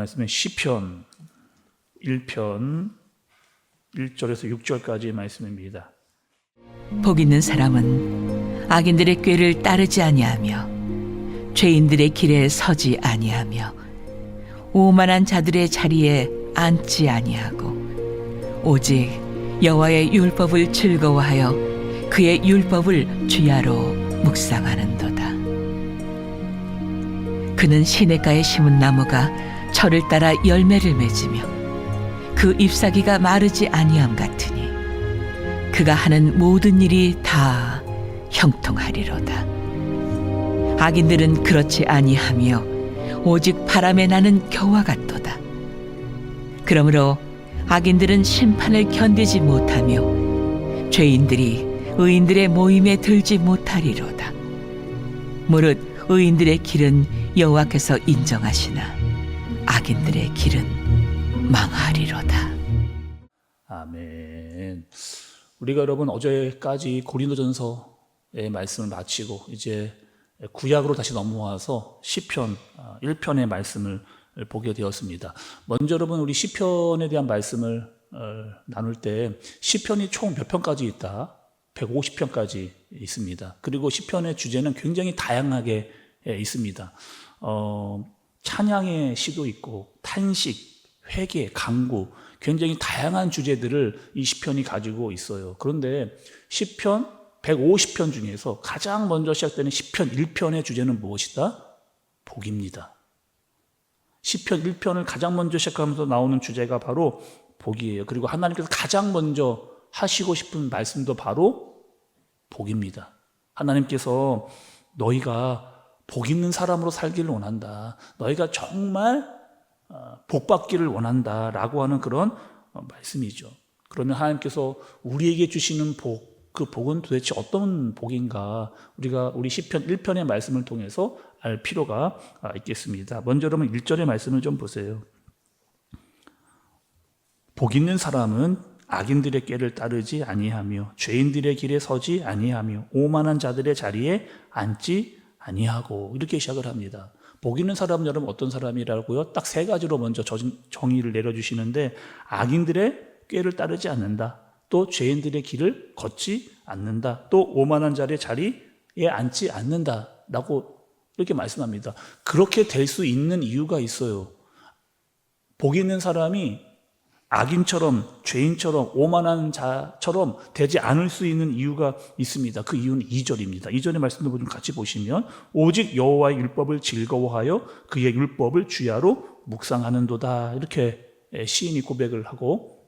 말씀은 시편 1편 1절에서 6절까지의 말씀입니다. 복 있는 사람은 악인들의 꾀를 따르지 아니하며 죄인들의 길에 서지 아니하며 오만한 자들의 자리에 앉지 아니하고 오직 여호와의 율법을 즐거워하여 그의 율법을 주야로 묵상하는도다. 그는 시냇가에 심은 나무가 철을 따라 열매를 맺으며 그 잎사귀가 마르지 아니함 같으니 그가 하는 모든 일이 다 형통하리로다. 악인들은 그렇지 아니하며 오직 바람에 나는 겨와 같도다. 그러므로 악인들은 심판을 견디지 못하며 죄인들이 의인들의 모임에 들지 못하리로다. 무릇 의인들의 길은 여호와께서 인정하시나 악인들의 길은 망하리로다. 아멘. 우리가 여러분 어제까지 고린도전서의 말씀을 마치고 이제 구약으로 다시 넘어와서 시편 1편의 말씀을 보게 되었습니다. 먼저 여러분 우리 시편에 대한 말씀을 나눌 때 시편이 총 몇 편까지 있다? 150편까지 있습니다. 그리고 시편의 주제는 굉장히 다양하게 있습니다. 찬양의 시도 있고 탄식, 회개, 간구, 굉장히 다양한 주제들을 이 시편이 가지고 있어요. 그런데 시편 150편 중에서 가장 먼저 시작되는 시편 1편의 주제는 무엇이다? 복입니다. 시편 1편을 가장 먼저 시작하면서 나오는 주제가 바로 복이에요. 그리고 하나님께서 가장 먼저 하시고 싶은 말씀도 바로 복입니다. 하나님께서 너희가 복 있는 사람으로 살기를 원한다. 너희가 정말 복 받기를 원한다 라고 하는 그런 말씀이죠. 그러면 하나님께서 우리에게 주시는 복, 그 복은 도대체 어떤 복인가 우리 시편 1편의 말씀을 통해서 알 필요가 있겠습니다. 먼저 여러분 1절의 말씀을 좀 보세요. 복 있는 사람은 악인들의 꾀를 따르지 아니하며 죄인들의 길에 서지 아니하며 오만한 자들의 자리에 앉지 아니하고 이렇게 시작을 합니다. 복 있는 사람은 여러분 어떤 사람이라고요? 딱 세 가지로 먼저 정의를 내려주시는데 악인들의 꾀를 따르지 않는다. 또 죄인들의 길을 걷지 않는다. 또 오만한 자의 자리에 앉지 않는다 라고 이렇게 말씀합니다. 그렇게 될 수 있는 이유가 있어요. 복 있는 사람이 악인처럼 죄인처럼 오만한 자처럼 되지 않을 수 있는 이유가 있습니다. 그 이유는 2절입니다. 2절의 말씀도 좀 같이 보시면 오직 여호와의 율법을 즐거워하여 그의 율법을 주야로 묵상하는도다. 이렇게 시인이 고백을 하고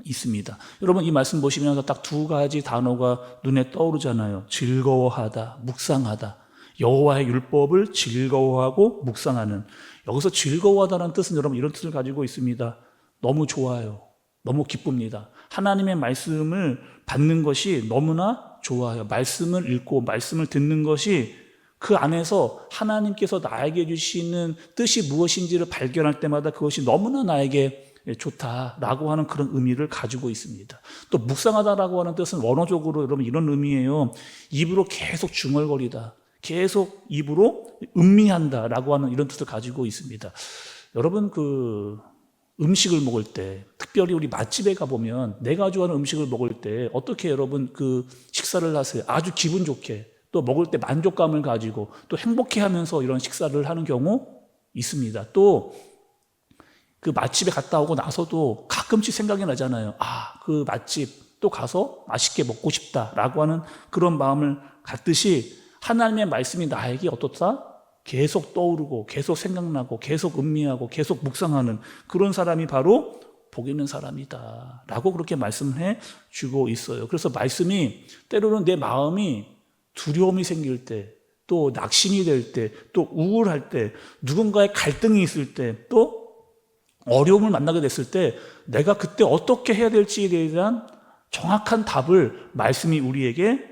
있습니다. 여러분 이 말씀 보시면서 딱 두 가지 단어가 눈에 떠오르잖아요. 즐거워하다, 묵상하다. 여호와의 율법을 즐거워하고 묵상하는. 여기서 즐거워하다는 뜻은 여러분 이런 뜻을 가지고 있습니다. 너무 좋아요. 너무 기쁩니다. 하나님의 말씀을 받는 것이 너무나 좋아요. 말씀을 읽고 말씀을 듣는 것이 그 안에서 하나님께서 나에게 주시는 뜻이 무엇인지를 발견할 때마다 그것이 너무나 나에게 좋다라고 하는 그런 의미를 가지고 있습니다. 또 묵상하다라고 하는 뜻은 원어적으로 여러분 이런 의미예요. 입으로 계속 중얼거리다. 계속 입으로 음미한다라고 하는 이런 뜻을 가지고 있습니다. 여러분 음식을 먹을 때 특별히 우리 맛집에 가보면 내가 좋아하는 음식을 먹을 때 어떻게 여러분 그 식사를 하세요? 아주 기분 좋게 또 먹을 때 만족감을 가지고 또 행복해하면서 이런 식사를 하는 경우 있습니다. 또 그 맛집에 갔다 오고 나서도 가끔씩 생각이 나잖아요. 그 맛집 또 가서 맛있게 먹고 싶다라고 하는 그런 마음을 갖듯이 하나님의 말씀이 나에게 어떻다? 계속 떠오르고 계속 생각나고 계속 음미하고 계속 묵상하는 그런 사람이 바로 복 있는 사람이다 라고 그렇게 말씀해 주고 있어요. 그래서 말씀이 때로는 내 마음이 두려움이 생길 때, 또 낙심이 될 때, 또 우울할 때, 누군가의 갈등이 있을 때, 또 어려움을 만나게 됐을 때 내가 그때 어떻게 해야 될지에 대한 정확한 답을 말씀이 우리에게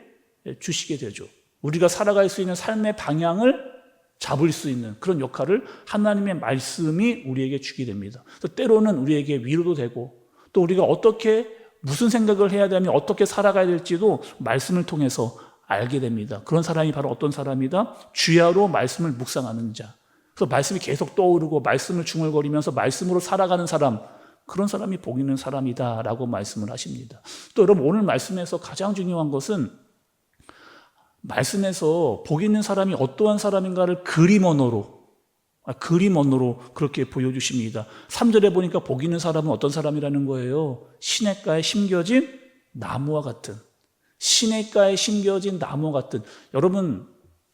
주시게 되죠. 우리가 살아갈 수 있는 삶의 방향을 잡을 수 있는 그런 역할을 하나님의 말씀이 우리에게 주게 됩니다. 그래서 때로는 우리에게 위로도 되고 또 우리가 어떻게 무슨 생각을 해야 되며 어떻게 살아가야 될지도 말씀을 통해서 알게 됩니다. 그런 사람이 바로 어떤 사람이다? 주야로 말씀을 묵상하는 자. 그래서 말씀이 계속 떠오르고 말씀을 중얼거리면서 말씀으로 살아가는 사람, 그런 사람이 복 있는 사람이다라고 말씀을 하십니다. 또 여러분, 오늘 말씀에서 가장 중요한 것은 말씀에서 복 있는 사람이 어떠한 사람인가를 그림 언어로 그렇게 보여주십니다. 3절에 보니까 복 있는 사람은 어떤 사람이라는 거예요? 시냇가에 심겨진 나무와 같은, 시냇가에 심겨진 나무와 같은. 여러분,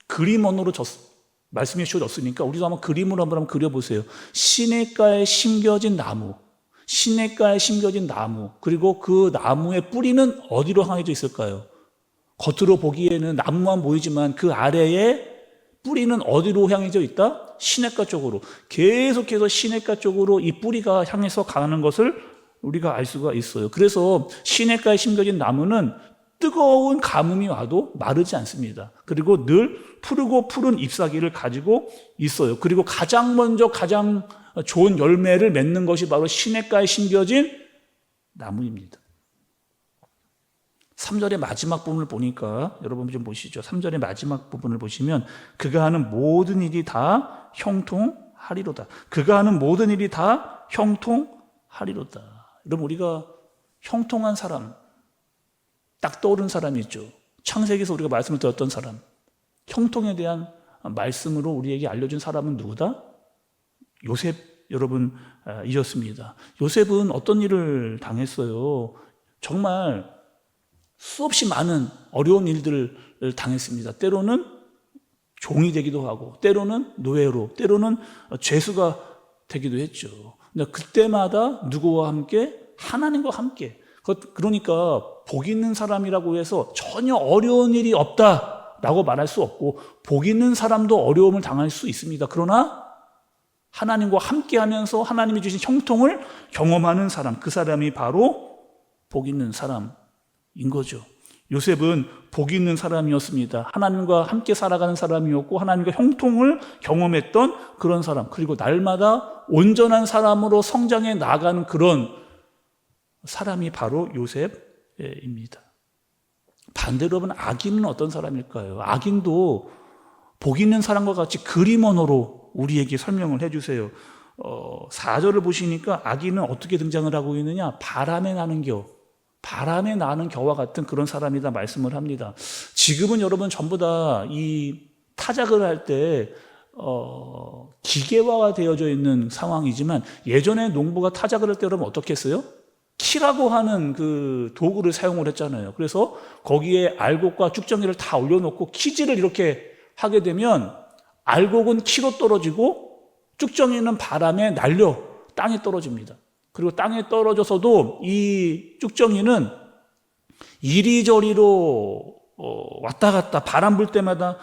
그림 언어로 말씀이 주어졌으니까 우리도 한번 그림으로 한번 그려보세요. 시냇가에 심겨진 나무, 시냇가에 심겨진 나무, 그리고 그 나무의 뿌리는 어디로 향해져 있을까요? 겉으로 보기에는 나무만 보이지만 그 아래에 뿌리는 어디로 향해져 있다? 시냇가 쪽으로. 계속해서 시냇가 쪽으로 이 뿌리가 향해서 가는 것을 우리가 알 수가 있어요. 그래서 시냇가에 심겨진 나무는 뜨거운 가뭄이 와도 마르지 않습니다. 그리고 늘 푸르고 푸른 잎사귀를 가지고 있어요. 그리고 가장 먼저 가장 좋은 열매를 맺는 것이 바로 시냇가에 심겨진 나무입니다. 3절의 마지막 부분을 보니까 여러분 좀 보시죠. 3절의 마지막 부분을 보시면 그가 하는 모든 일이 다 형통하리로다. 그가 하는 모든 일이 다 형통하리로다. 여러분, 우리가 형통한 사람, 딱 떠오르는 사람이 있죠. 창세기에서 우리가 말씀을 들었던 사람, 형통에 대한 말씀으로 우리에게 알려준 사람은 누구다? 요셉 여러분 이었습니다. 요셉은 어떤 일을 당했어요? 정말 수없이 많은 어려운 일들을 당했습니다. 때로는 종이 되기도 하고, 때로는 노예로, 때로는 죄수가 되기도 했죠. 근데 그때마다 누구와 함께? 하나님과 함께. 그러니까 복 있는 사람이라고 해서 전혀 어려운 일이 없다라고 말할 수 없고, 복 있는 사람도 어려움을 당할 수 있습니다. 그러나 하나님과 함께 하면서 하나님이 주신 형통을 경험하는 사람, 그 사람이 바로 복 있는 사람인 거죠. 요셉은 복 있는 사람이었습니다. 하나님과 함께 살아가는 사람이었고 하나님과 형통을 경험했던 그런 사람, 그리고 날마다 온전한 사람으로 성장해 나가는 그런 사람이 바로 요셉입니다. 반대로 보면 악인은 어떤 사람일까요? 악인도 복 있는 사람과 같이 그림 언어로 우리에게 설명을 해주세요. 4절을 보시니까 악인은 어떻게 등장을 하고 있느냐? 바람에 나는 겨와 같은 그런 사람이다 말씀을 합니다. 지금은 여러분 전부 다 이 타작을 할 때 기계화가 되어져 있는 상황이지만, 예전에 농부가 타작을 할 때 여러분 어떻게 했어요? 키라고 하는 그 도구를 사용을 했잖아요. 그래서 거기에 알곡과 쭉정이를 다 올려놓고 키질을 이렇게 하게 되면 알곡은 키로 떨어지고 쭉정이는 바람에 날려 땅에 떨어집니다. 그리고 땅에 떨어져서도 이 쭉정이는 이리저리로 왔다 갔다 바람 불 때마다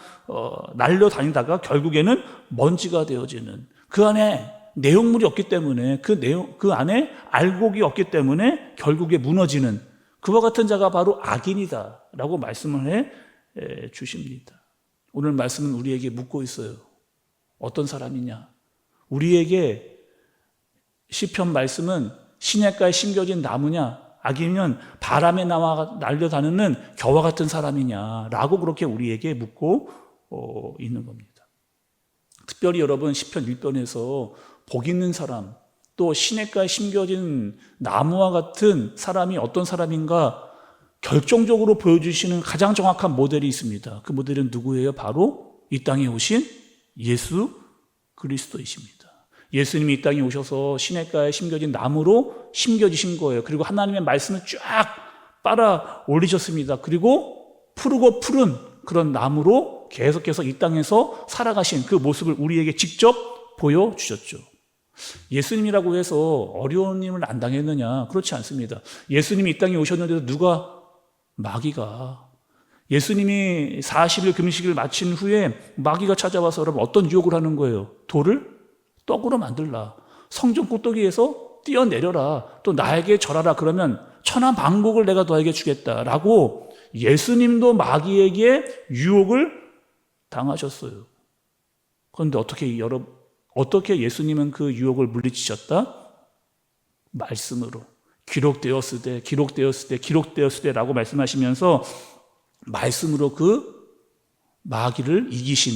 날려다니다가 결국에는 먼지가 되어지는, 그 안에 내용물이 없기 때문에, 그 안에 알곡이 없기 때문에 결국에 무너지는 그와 같은 자가 바로 악인이다라고 말씀을 해 주십니다. 오늘 말씀은 우리에게 묻고 있어요. 어떤 사람이냐? 우리에게 시편 말씀은 시냇가에 심겨진 나무냐, 아니면 바람에 나와 날려다니는 겨와 같은 사람이냐라고 그렇게 우리에게 묻고 있는 겁니다. 특별히 여러분 시편 1편에서 복 있는 사람, 또 시냇가에 심겨진 나무와 같은 사람이 어떤 사람인가 결정적으로 보여주시는 가장 정확한 모델이 있습니다. 그 모델은 누구예요? 바로 이 땅에 오신 예수 그리스도이십니다. 예수님이 이 땅에 오셔서 시냇가에 심겨진 나무로 심겨지신 거예요. 그리고 하나님의 말씀을 쫙 빨아 올리셨습니다. 그리고 푸르고 푸른 그런 나무로 계속해서 이 땅에서 살아가신 그 모습을 우리에게 직접 보여주셨죠. 예수님이라고 해서 어려운 일을 안 당했느냐? 그렇지 않습니다. 예수님이 이 땅에 오셨는데도 누가? 마귀가. 예수님이 40일 금식을 마친 후에 마귀가 찾아와서 여러분 어떤 유혹을 하는 거예요? 돌을 떡으로 만들라. 성전 꼭대기에서 뛰어내려라. 또 나에게 절하라. 그러면 천한 만국을 내가 너에게 주겠다라고 예수님도 마귀에게 유혹을 당하셨어요. 그런데 어떻게 예수님은 그 유혹을 물리치셨다? 말씀으로. 기록되었을 때 라고 말씀하시면서 말씀으로 그 마귀를 이기신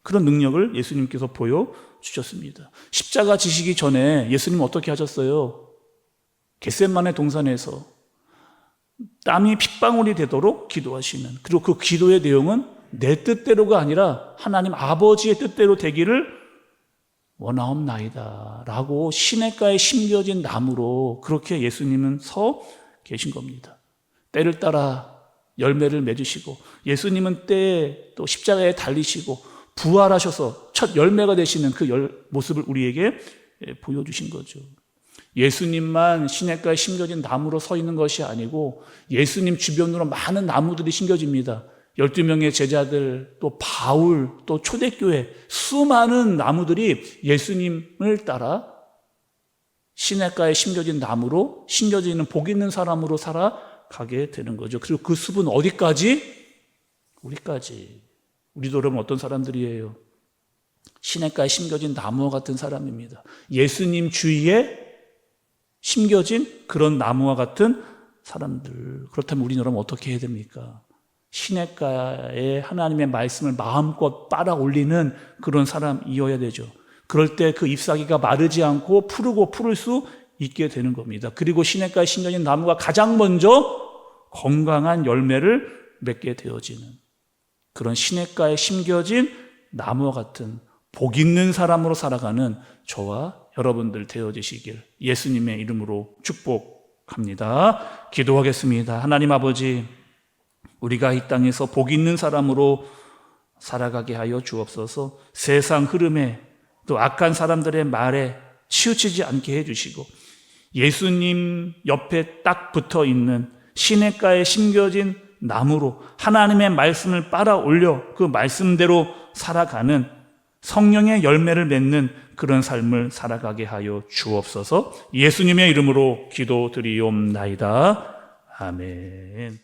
그런 능력을 예수님께서 보여주셨습니다. 십자가 지시기 전에 예수님은 어떻게 하셨어요? 겟세마네 동산에서 땀이 핏방울이 되도록 기도하시는, 그리고 그 기도의 내용은 내 뜻대로가 아니라 하나님 아버지의 뜻대로 되기를 원하옵나이다 라고 시냇가에 심겨진 나무로 그렇게 예수님은 서 계신 겁니다. 때를 따라 열매를 맺으시고, 예수님은 때에 또 십자가에 달리시고 부활하셔서 첫 열매가 되시는 그 모습을 우리에게 보여주신 거죠. 예수님만 시냇가에 심겨진 나무로 서 있는 것이 아니고 예수님 주변으로 많은 나무들이 심겨집니다. 12명의 제자들, 또 바울, 또 초대교회, 수많은 나무들이 예수님을 따라 시냇가에 심겨진 나무로, 심겨지는 복 있는 사람으로 살아가게 되는 거죠. 그리고 그 숲은 어디까지? 우리까지. 우리도 여러분 어떤 사람들이에요? 시냇가에 심겨진 나무와 같은 사람입니다. 예수님 주위에 심겨진 그런 나무와 같은 사람들. 그렇다면 우리는 여러분 어떻게 해야 됩니까? 시냇가에 하나님의 말씀을 마음껏 빨아 올리는 그런 사람이어야 되죠. 그럴 때 그 잎사귀가 마르지 않고 푸르고 푸를 수 있게 되는 겁니다. 그리고 시냇가에 심겨진 나무가 가장 먼저 건강한 열매를 맺게 되어지는 그런 시냇가에 심겨진 나무와 같은 복 있는 사람으로 살아가는 저와 여러분들 되어지시길 예수님의 이름으로 축복합니다. 기도하겠습니다. 하나님 아버지, 우리가 이 땅에서 복 있는 사람으로 살아가게 하여 주옵소서. 세상 흐름에 또 악한 사람들의 말에 치우치지 않게 해주시고, 예수님 옆에 딱 붙어 있는 시냇가에 심겨진 나무로 하나님의 말씀을 빨아 올려 그 말씀대로 살아가는 성령의 열매를 맺는 그런 삶을 살아가게 하여 주옵소서. 예수님의 이름으로 기도드리옵나이다. 아멘.